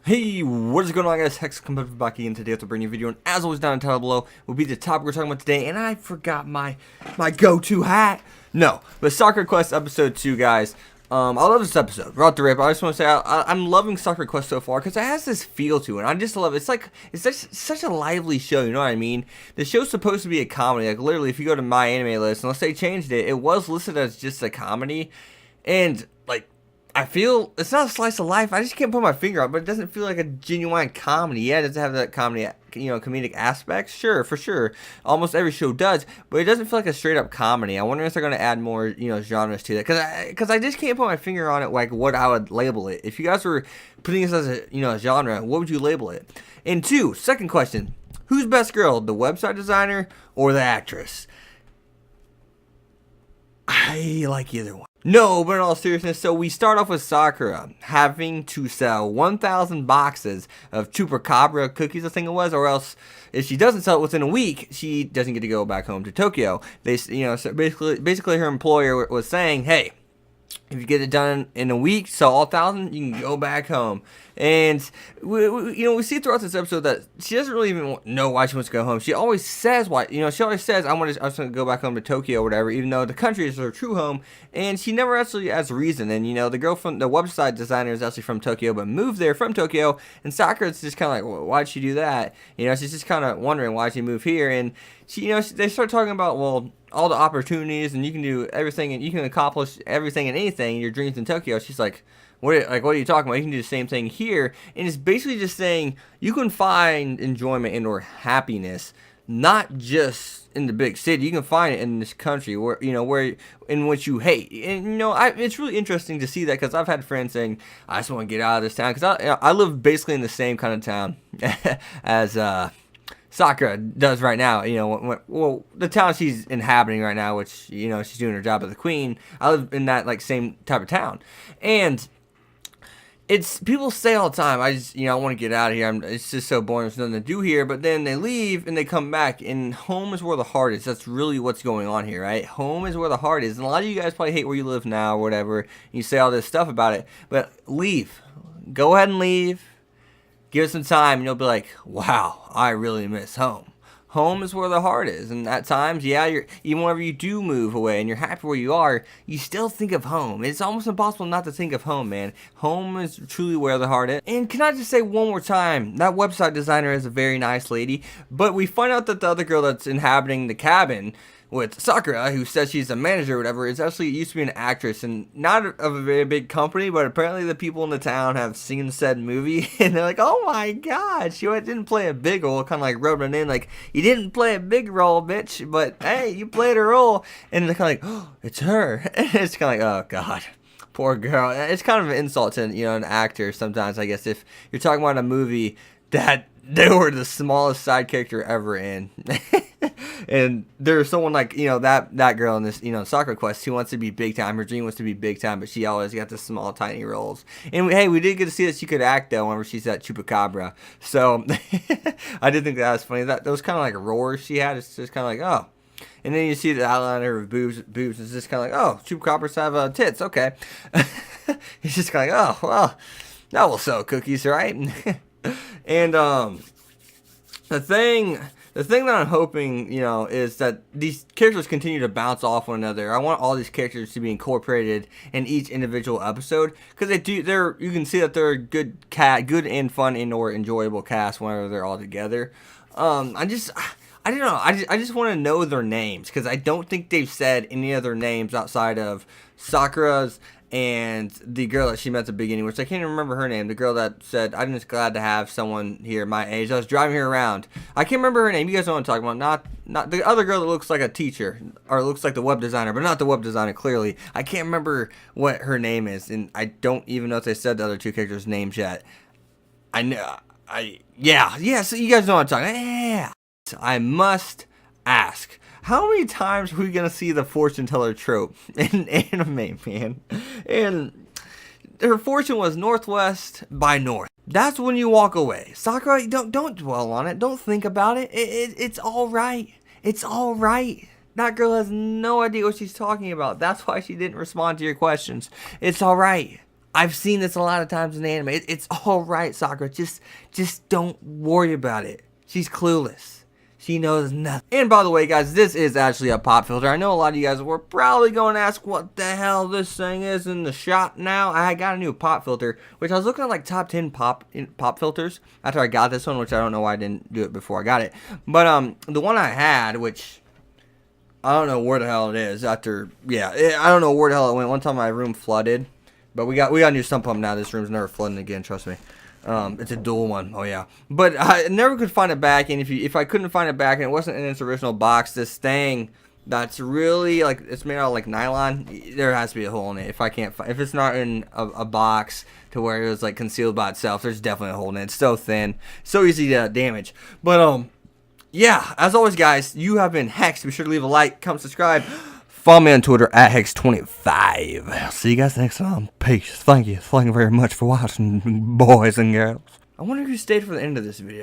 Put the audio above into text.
Hey, what is going on, guys? Hex come back again today with a brand new video, and as always, down in the title below will be the topic we're talking about today. And I forgot my go-to hat. No, but Sakura Quest episode 2, guys. I love this episode. We're out the rip. I just want to say I'm loving Sakura Quest so far because it has this feel to it. I just love it. It's such a lively show. You know what I mean? The show's supposed to be a comedy. Like literally, if you go to my anime list, unless they changed it, it was listed as just a comedy, and like. I feel it's not a slice of life. I just can't put my finger on it, but it doesn't feel like a genuine comedy. Yeah, it doesn't have that comedy, comedic aspects. Sure, for sure. Almost every show does, but it doesn't feel like a straight up comedy. I wonder if they're going to add more, genres to that. Because I just can't put my finger on it, like what I would label it. If you guys were putting this as a genre, what would you label it? And second question: who's best girl, the website designer or the actress? I like either one. No, but in all seriousness, so we start off with Sakura having to sell 1,000 boxes of Chupacabra cookies, I think it was, or else if she doesn't sell it within a week, she doesn't get to go back home to Tokyo. So basically her employer was saying, hey, if you get it done in a week, sell all 1,000, you can go back home. And we see throughout this episode that she doesn't really even know why she wants to go home. She always says why. She always says I was going to go back home to Tokyo or whatever, even though the country is her true home. And she never actually has a reason. And the girl from the website designer is actually from Tokyo, but moved there from Tokyo. And Sakura's just kind of like, well, why'd she do that? She's just kind of wondering why she moved here. And they start talking about, well, all the opportunities, and you can do everything, and you can accomplish everything and anything in your dreams in Tokyo. She's like, what are you talking about? You can do the same thing here. And it's basically just saying you can find enjoyment and or happiness not just in the big city. You can find it in this country where in which you hate. And it's really interesting to see that, because I've had friends saying I just want to get out of this town, because I live basically in the same kind of town as Sakura does right now. The town she's inhabiting right now, which she's doing her job as the queen. I live in that same type of town, and it's people say all the time, I want to get out of here. It's just so boring. There's nothing to do here. But then they leave and they come back, and home is where the heart is. That's really what's going on here, right? Home is where the heart is. And a lot of you guys probably hate where you live now or whatever. And you say all this stuff about it, but leave. Go ahead and leave. Give it some time, and you'll be like, wow, I really miss home. Home is where the heart is, and at times, even whenever you do move away and you're happy where you are, you still think of home. It's almost impossible not to think of home, man. Home is truly where the heart is. And can I just say one more time, that website designer is a very nice lady, but we find out that the other girl that's inhabiting the cabin with Sakura, who says she's a manager or whatever, is actually used to be an actress, and not of a very big company, but apparently the people in the town have seen said movie, and they're like, oh my god, she didn't play a big role, kind of like rubbing it in, like, you didn't play a big role, bitch, but hey, you played a role, and they're kind of like, oh, it's her, and it's kind of like, oh god. Poor girl. It's kind of an insult to an actor sometimes, I guess, if you're talking about a movie that they were the smallest side character ever in. And there's someone like, that girl in this, Sakura Quest who wants to be big time. Her dream was to be big time, but she always got the small, tiny roles. And we did get to see that she could act, though, whenever she's at Chupacabra. So I did think that was funny. Those kind of like roars she had, it's just kind of like, oh. And then you see the outline of her boobs. It's just kind of like, oh, Chupacabras have tits, okay. It's just kind of like, oh, well, that will sell cookies, right? And the thing that I'm hoping, is that these characters continue to bounce off one another. I want all these characters to be incorporated in each individual episode, because you can see that they're a good and fun and or enjoyable cast whenever they're all together. I don't know. I just want to know their names, because I don't think they've said any other names outside of Sakura's and the girl that she met at the beginning, which I can't even remember her name. The girl that said, I'm just glad to have someone here my age. I was driving her around. I can't remember her name. You guys know what I'm talking about. Not the other girl that looks like a teacher, or looks like the web designer, but not the web designer, clearly. I can't remember what her name is, and I don't even know if they said the other two characters' names yet. So you guys know what I'm talking about. Yeah. I must ask, how many times are we going to see the fortune teller trope in anime, man? And her fortune was northwest by north. That's when you walk away. Sakura, don't dwell on it. Don't think about it. It's all right. It's all right. That girl has no idea what she's talking about. That's why she didn't respond to your questions. It's all right. I've seen this a lot of times in anime. It's all right, Sakura. Just don't worry about it. She's clueless. She knows nothing. And by the way, guys, this is actually a pop filter. I know a lot of you guys were probably going to ask what the hell this thing is in the shop now. I got a new pop filter, which I was looking at like top 10 pop filters after I got this one, which I don't know why I didn't do it before I got it. But the one I had, which I don't know where the hell it is after, yeah, I don't know where the hell it went. One time my room flooded, but we got a new sump pump now. This room's never flooding again, trust me. It's a dual one. Oh yeah, but I never could find it back. And if I couldn't find it back, and it wasn't in its original box, this thing that's really like, it's made out of like nylon. There has to be a hole in it. If it's not in a box to where it was like concealed by itself, there's definitely a hole in it. It's so thin, so easy to damage. But yeah. As always, guys, you have been Hex. Be sure to leave a like, comment, subscribe. Follow me on Twitter at Hex25. I'll see you guys next time. Peace. Thank you. Thank you very much for watching, boys and girls. I wonder if you stayed for the end of this video.